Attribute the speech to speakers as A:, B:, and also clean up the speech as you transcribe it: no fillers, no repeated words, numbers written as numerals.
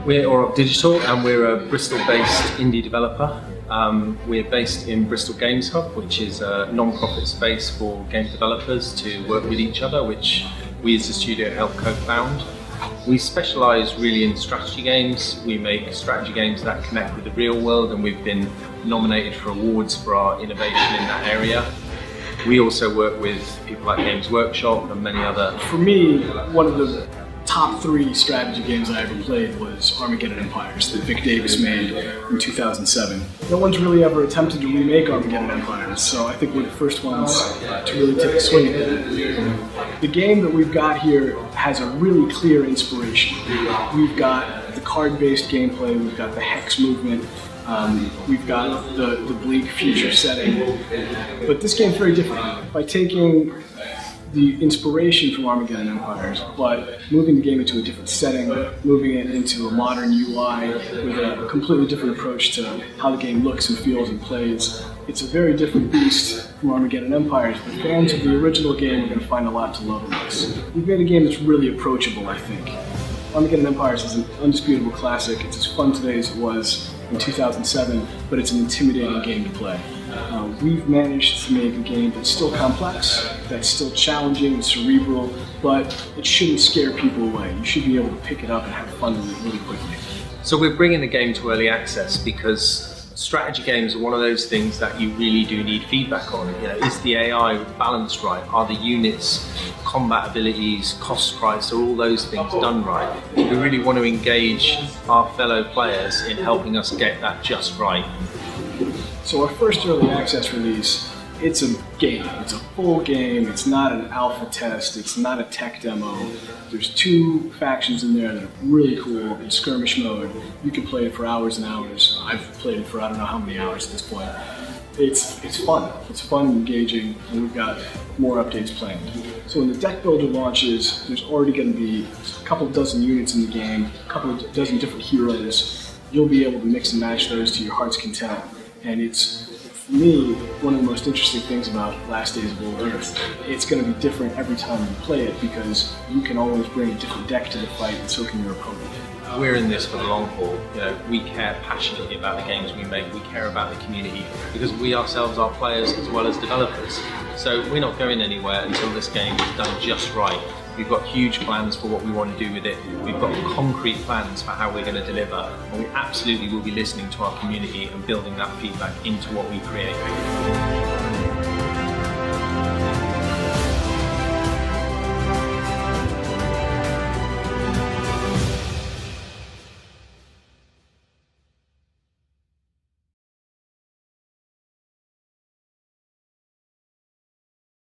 A: We're OPNoobs Digital, and we're a Bristol-based indie developer. We're based in Bristol Games Hub, which is a non-profit space for game developers to work with each other, which we as a studio help co-found. We specialise really in strategy games. We make strategy games that connect with the real world, and we've been nominated for awards for our innovation in that area. We also work with people like Games Workshop and many other.
B: For me, one of the top 3 strategy games I ever played was Armageddon Empires that Vic Davis made in 2007. No one's really ever attempted to remake Armageddon Empires, so I think we're the first ones to really take a swing at that. The game that we've got here has a really clear inspiration. We've got the card-based gameplay, we've got the hex movement, we've got the bleak future setting, but this game's very different. By taking the inspiration from Armageddon Empires, but moving the game into a different setting, moving it into a modern UI with a completely different approach to how the game looks and feels and plays. It's a very different beast from Armageddon Empires, but fans of the original game are going to find a lot to love in this. We've made a game that's really approachable, I think. Armageddon Empires is an undisputable classic. It's as fun today as it was in 2007, but it's an intimidating game to play. We've managed to make a game that's still complex, that's still challenging and cerebral, but it shouldn't scare people away. You should be able to pick it up and have fun with it really quickly.
A: So we're bringing the game to early access because strategy games are one of those things that you really do need feedback on. You know, is the AI balanced right? Are the units, combat abilities, cost price, are all those things done right? We really want to engage our fellow players in helping us get that just right.
B: So our first early access release, it's a game. It's a full game. It's not an alpha test. It's not a tech demo. There's 2 factions in there that are really cool in skirmish mode. You can play it for hours and hours. I've played it for I don't know how many hours at this point. It's fun. It's fun and engaging, and we've got more updates planned. So when the deck builder launches, there's already going to be a couple dozen units in the game, a couple of dozen different heroes. You'll be able to mix and match those to your heart's content. And it's, for me, one of the most interesting things about Last Days of Old Earth. It's going to be different every time you play it because you can always bring a different deck to the fight, and so can your opponent.
A: We're in this for the long haul. You know, we care passionately about the games we make. We care about the community because we ourselves are players as well as developers. So we're not going anywhere until this game is done just right. We've got huge plans for what we want to do with it. We've got concrete plans for how we're going to deliver, and we absolutely will be listening to our community and building that feedback into what we create.